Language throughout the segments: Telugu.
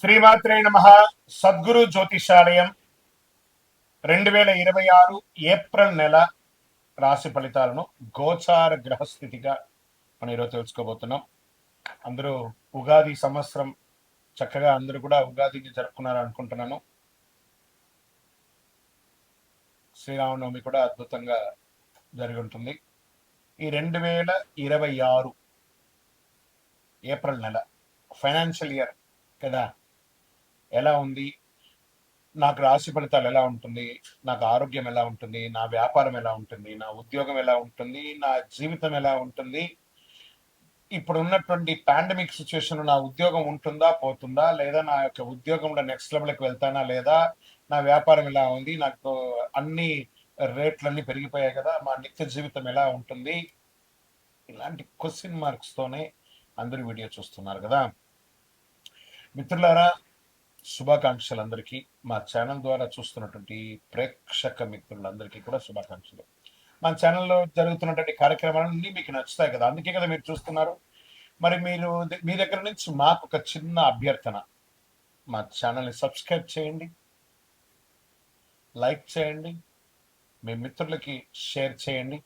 శ్రీమాత్రే నమ. సద్గురు జ్యోతిషాలయం 2026 ఏప్రిల్ నెల రాశి ఫలితాలను గోచార గ్రహస్థితిగా మనం ఈరోజు తెలుసుకోబోతున్నాం. అందరూ ఉగాది సంవత్సరం చక్కగా అందరూ కూడా ఉగాదిని జరుపుకున్నారు అనుకుంటున్నాను. శ్రీరామనవమి కూడా అద్భుతంగా జరిగి ఉంటుంది. ఈ 2026 ఏప్రిల్ నెల ఫైనాన్షియల్ ఇయర్ కదా, ఎలా ఉంది, నాకు రాశి ఫలితాలు ఎలా ఉంటుంది, నాకు ఆరోగ్యం ఎలా ఉంటుంది, నా వ్యాపారం ఎలా ఉంటుంది, నా ఉద్యోగం ఎలా ఉంటుంది, నా జీవితం ఎలా ఉంటుంది, ఇప్పుడు ఉన్నటువంటి పాండమిక్ సిచ్యువేషన్ నా ఉద్యోగం ఉంటుందా పోతుందా, లేదా నా యొక్క ఉద్యోగంలో నెక్స్ట్ లెవెల్కి వెళ్తానా లేదా, నా వ్యాపారం ఎలా ఉంది, నాకు అన్ని రేట్లన్నీ పెరిగిపోయాయి కదా, మా నిత్య జీవితం ఎలా ఉంటుంది, ఇలాంటి క్వశ్చన్ మార్క్స్ తోనే అందరూ వీడియో చూస్తున్నారు కదా. మిత్రులారా, శుభాకాంక్షలు అందరికీ. మా ఛానల్ ద్వారా చూస్తున్నటువంటి ప్రేక్షక మిత్రులందరికీ కూడా శుభాకాంక్షలు. మా ఛానల్లో జరుగుతున్నటువంటి కార్యక్రమాలన్నీ మీకు నచ్చుతాయి కదా, అందుకే కదా మీరు చూస్తున్నారు. మరి మీరు మీ దగ్గర నుంచి మాకు ఒక చిన్న అభ్యర్థన, మా ఛానల్ని సబ్స్క్రైబ్ చేయండి, లైక్ చేయండి, మీ మిత్రులకి షేర్ చేయండి.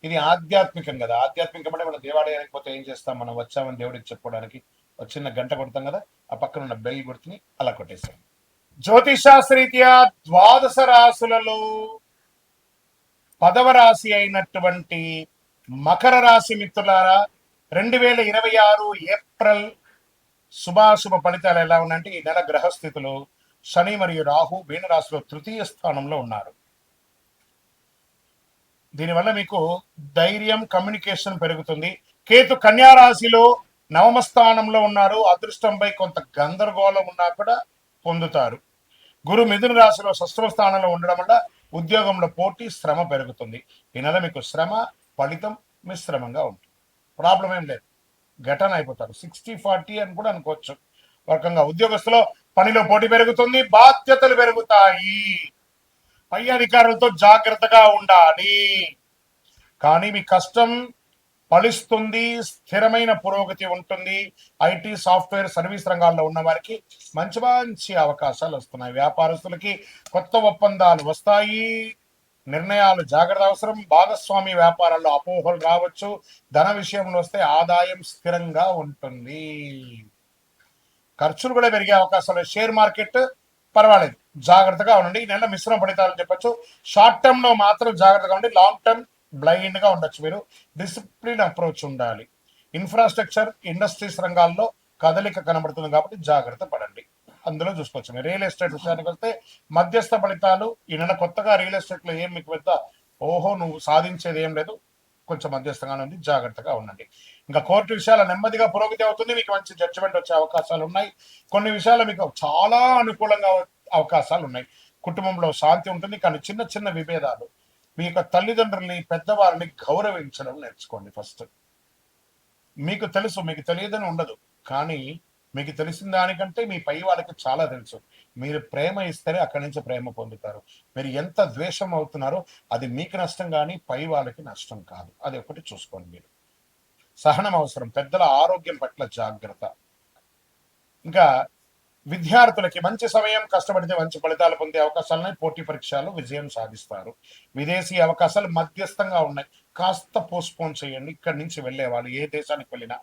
ఇది ఆధ్యాత్మికం కదా, ఆధ్యాత్మికం అంటే మనం దేవాలయానికి పోతే ఏం చేస్తాం, మనం వచ్చామని దేవుడికి చెప్పుకోవడానికి ఒక చిన్న గంట కొడతాం కదా, ఆ పక్కన ఉన్న బెల్ గుర్తుని అలా కొట్టేసాం. జ్యోతిషాస్త్రరీత్యా ద్వాదశ రాశులలో 10వ రాశి అయినటువంటి మకర రాశి మిత్రులారా, 2026 ఏప్రిల్ శుభాశుభ ఫలితాలు ఎలా ఉన్నాయంటే, ఈ నెల గ్రహస్థితులు శని మరియు రాహు మీనరాశిలో తృతీయ స్థానంలో ఉన్నారు. దీనివల్ల మీకు ధైర్యం, కమ్యూనికేషన్ పెరుగుతుంది. కేతు కన్యా రాశిలో 9వ స్థానంలో ఉన్నారు. అదృష్టంపై కొంత గందరగోళం ఉన్నా కూడా పొందుతారు. గురు మిథున రాశిలో 6వ స్థానంలో ఉండడం వల్ల ఉద్యోగంలో పోటీ, శ్రమ పెరుగుతుంది. ఈ నెల మీకు శ్రమ ఫలితం మిశ్రమంగా ఉంటుంది. ప్రాబ్లం ఏం లేదు, ఘటన అయిపోతారు. 60-40 అని కూడా అనుకోవచ్చు. రకంగా ఉద్యోగస్తులో పనిలో పోటీ పెరుగుతుంది, బాధ్యతలు పెరుగుతాయి, పై అధికారులతో జాగ్రత్తగా ఉండాలి. కానీ మీ కష్టం ఫలిస్తుంది, స్థిరమైన పురోగతి ఉంటుంది. ఐటీ, సాఫ్ట్వేర్, సర్వీస్ రంగాల్లో ఉన్న వారికి మంచి మంచి అవకాశాలు వస్తున్నాయి. వ్యాపారస్తులకి కొత్త ఒప్పందాలు వస్తాయి. నిర్ణయాలు జాగ్రత్త అవసరం. భాగస్వామి వ్యాపారాల్లో అపోహలు రావచ్చు. ధన విషయంలో వస్తే ఆదాయం స్థిరంగా ఉంటుంది. ఖర్చులు కూడా పెరిగే అవకాశాలు. షేర్ మార్కెట్ పర్వాలేదు, జాగ్రత్తగా ఉండండి. ఈ నెల మిశ్రమ ఫలితాలు చెప్పచ్చు. షార్ట్ టర్మ్ లో మాత్రం జాగ్రత్తగా ఉండి, లాంగ్ టర్మ్ బ్లైండ్ గా ఉండొచ్చు. మీరు డిసిప్లిన్ అప్రోచ్ ఉండాలి. ఇన్ఫ్రాస్ట్రక్చర్, ఇండస్ట్రీస్ రంగాల్లో కదలిక కనబడుతుంది కాబట్టి జాగ్రత్త పడండి. అందులో చూసుకోవచ్చు. మీరు రియల్ ఎస్టేట్ విషయానికి వస్తే మధ్యస్థ ఫలితాలు. ఈ నెల కొత్తగా రియల్ ఎస్టేట్ లో ఏం మీకు పెద్ద ఓహో నువ్వు సాధించేది ఏం లేదు, కొంచెం మధ్యస్థంగానే ఉంది, జాగ్రత్తగా ఉండండి. ఇంకా కోర్టు విషయాల నెమ్మదిగా పురోగతి అవుతుంది. మీకు మంచి జడ్జిమెంట్ వచ్చే అవకాశాలు ఉన్నాయి. కొన్ని విషయాలు మీకు చాలా అనుకూలంగా అవకాశాలు ఉన్నాయి. కుటుంబంలో శాంతి ఉంటుంది. కానీ చిన్న చిన్న విభేదాలు. మీ యొక్క తల్లిదండ్రుల్ని, పెద్దవారిని గౌరవించడం నేర్చుకోండి. ఫస్ట్ మీకు తెలుసు, మీకు తెలియదని ఉండదు, కానీ మీకు తెలిసిన దానికంటే మీ పై వాళ్ళకి చాలా తెలుసు. మీరు ప్రేమ ఇస్తేనే అక్కడి నుంచి ప్రేమ పొందుతారు. మీరు ఎంత ద్వేషం అవుతున్నారో అది మీకు నష్టం, కానీ పై వాళ్ళకి నష్టం కాదు. అది ఒకటి చూసుకోండి. మీరు సహనం అవసరం. పెద్దల ఆరోగ్యం పట్ల జాగ్రత్త. ఇంకా విద్యార్థులకి మంచి సమయం, కష్టపడితే మంచి ఫలితాలు పొందే అవకాశాలున్నాయి. పోటీ పరీక్షలు విజయం సాధిస్తారు. విదేశీ అవకాశాలు మధ్యస్థంగా ఉన్నాయి, కాస్త పోస్ట్పోన్ చేయండి. ఇక్కడి నుంచి వెళ్ళే వాళ్ళు ఏ దేశానికి వెళ్ళినా.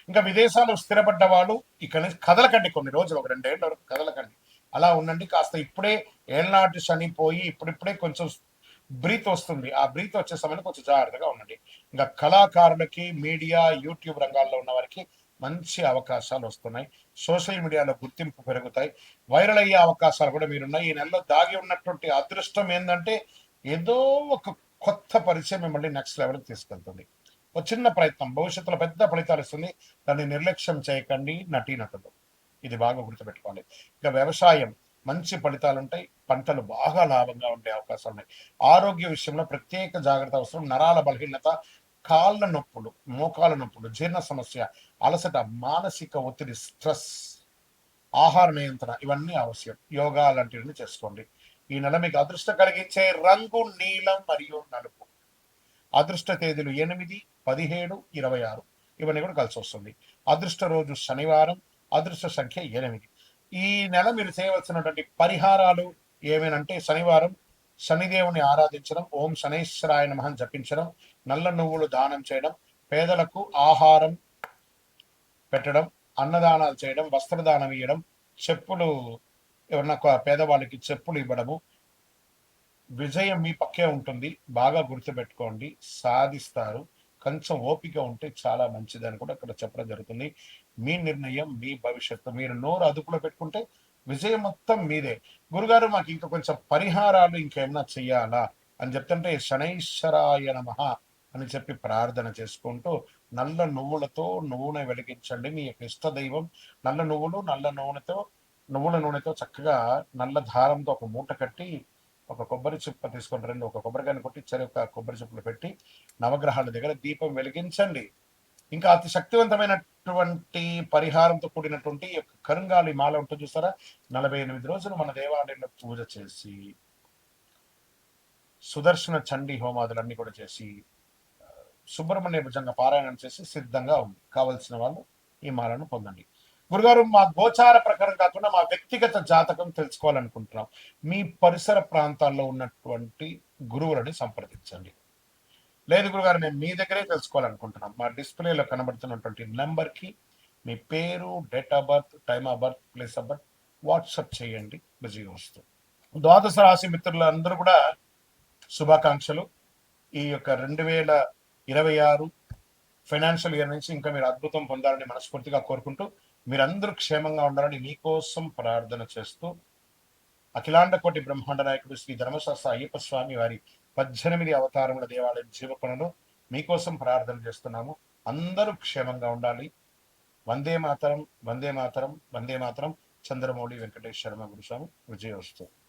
ఇంకా విదేశాలు స్థిరపడ్డ వాళ్ళు ఇక్కడ నుంచి కదలకండి. కొన్ని రోజులు, ఒక 2 ఏళ్ళ వరకు కదలకండి, అలా ఉండండి. కాస్త ఇప్పుడే ఏళ్ళనాటి శని పోయి ఇప్పుడిప్పుడే కొంచెం బ్రీత్ వస్తుంది. ఆ బ్రీత్ వచ్చే సమయంలో కొంచెం జాగ్రత్తగా ఉండండి. ఇంకా కళాకారులకి, మీడియా, యూట్యూబ్ రంగాల్లో ఉన్న వారికి మంచి అవకాశాలు వస్తున్నాయి. సోషల్ మీడియాలో గుర్తింపు పెరుగుతాయి. వైరల్ అయ్యే అవకాశాలు కూడా మీరున్నాయి. ఈ నెలలో దాగి ఉన్నటువంటి అదృష్టం ఏంటంటే, ఏదో ఒక కొత్త పరిచయం మిమ్మల్ని నెక్స్ట్ లెవెల్కి తీసుకెళ్తుంది. ఒక చిన్న ప్రయత్నం భవిష్యత్తులో పెద్ద ఫలితాలు ఇస్తుంది. దాన్ని నిర్లక్ష్యం చేయకండి నటీనటులు. ఇది బాగా గుర్తుపెట్టుకోవాలి. ఇక వ్యవసాయం మంచి ఫలితాలు ఉంటాయి. పంటలు బాగా లాభంగా ఉండే అవకాశాలు ఉన్నాయి. ఆరోగ్య విషయంలో ప్రత్యేక జాగ్రత్త అవసరం. నరాల బలహీనత, కాళ్ళ నొప్పులు, మోకాల నొప్పులు, జీర్ణ సమస్య, అలసట, మానసిక ఒత్తిడి, స్ట్రెస్, ఆహార నియంత్రణ ఇవన్నీ అవశ్యం. యోగా లాంటివన్నీ చేసుకోండి. ఈ నెల మీకు అదృష్టం కలిగించే రంగు నీలం మరియు నలుపు. అదృష్ట తేదీలు 8, 17, 26 ఇవన్నీ కూడా కలిసి వస్తుంది. అదృష్ట రోజు శనివారం. అదృష్ట సంఖ్య 8. ఈ నెల మీరు చేయవలసినటువంటి పరిహారాలు ఏమేనంటే శనివారం శనిదేవుని ఆరాధించడం, ఓం శనైశ్వరాయ నమః అని జపించడం, నల్ల నువ్వులు దానం చేయడం, పేదలకు ఆహారం పెట్టడం, అన్నదానాలు చేయడం, వస్త్రదానం ఇవ్వడం, చెప్పులు ఎవరన్నా పేదవాళ్ళకి చెప్పులు ఇవ్వడము. విజయం మీ పక్కే ఉంటుంది, బాగా గుర్తుపెట్టుకోండి, సాధిస్తారు. కొంచెం ఓపిక ఉంటే చాలా మంచిదని కూడా ఇక్కడ చెప్పడం జరుగుతుంది. మీ నిర్ణయం, మీ భవిష్యత్తు. మీరు నోరు అదుపులో పెట్టుకుంటే విజయం మొత్తం మీదే. గురుగారు మాకు ఇంకా కొంచెం పరిహారాలు ఇంకేమైనా చెయ్యాలా అని చెప్తుంటే శనైశ్వరాయ నమః అని చెప్పి ప్రార్థన చేసుకుంటూ నల్ల నువ్వులతో నూనె వెలిగించండి. మీ యొక్క ఇష్ట దైవం నల్ల నువ్వులు, నల్ల నూనెతో, నువ్వుల నూనెతో చక్కగా నల్ల దారంతో ఒక మూట కట్టి ఒక కొబ్బరి చిప్ప తీసుకొని రండి. ఒక కొబ్బరికాయను కొట్టి ఒక కొబ్బరి చిప్పలు పెట్టి నవగ్రహాల దగ్గర దీపం వెలిగించండి. ఇంకా అతి శక్తివంతమైనటువంటి పరిహారంతో కూడినటువంటి ఈ యొక్క కరుంగాలి మాల ఉంటుంది చూస్తారా, 48 రోజులు మన దేవాలయంలో పూజ చేసి సుదర్శన చండీ హోమాదులన్నీ కూడా చేసి సుబ్రహ్మణ్య భుజంగా పారాయణం చేసి సిద్ధంగా ఉంది. కావలసిన వాళ్ళు ఈ మాలను పొందండి. గురుగారు, మా గోచార ప్రకారం కాకుండా మా వ్యక్తిగత జాతకం తెలుసుకోవాలనుకుంటున్నాం. మీ పరిసర ప్రాంతాల్లో ఉన్నటువంటి గురువులని సంప్రదించండి. లేదు గురుగారు, మేము మీ దగ్గరే తెలుసుకోవాలనుకుంటున్నాం. మా డిస్ప్లేలో కనబడుతున్నటువంటి నెంబర్కి మీ పేరు, date of birth, time of birth, place of birth WhatsApp చేయండి. బిజీగా వస్తుంది. ద్వాదశ రాశి మిత్రులందరూ కూడా శుభాకాంక్షలు. ఈ యొక్క 2026 ఫైనాన్షియల్ ఇయర్ నుంచి ఇంకా మీరు అద్భుతం పొందాలని మనస్ఫూర్తిగా కోరుకుంటూ, మీరందరూ క్షేమంగా ఉండాలని మీకోసం ప్రార్థన చేస్తూ, అఖిలాండ కోటి బ్రహ్మాండ నాయకుడు శ్రీ ధర్మశాస్త్ర అయ్యప్ప స్వామి వారి 18 అవతారముల దేవాలయం జీవకొనలో మీకోసం ప్రార్థన చేస్తున్నాము. అందరూ క్షేమంగా ఉండాలి. వందే మాతరం, వందే మాతరం, వందే మాతరం. చంద్రమౌళి వెంకటేశ్వర గురుస్వామి. విజయోస్తు.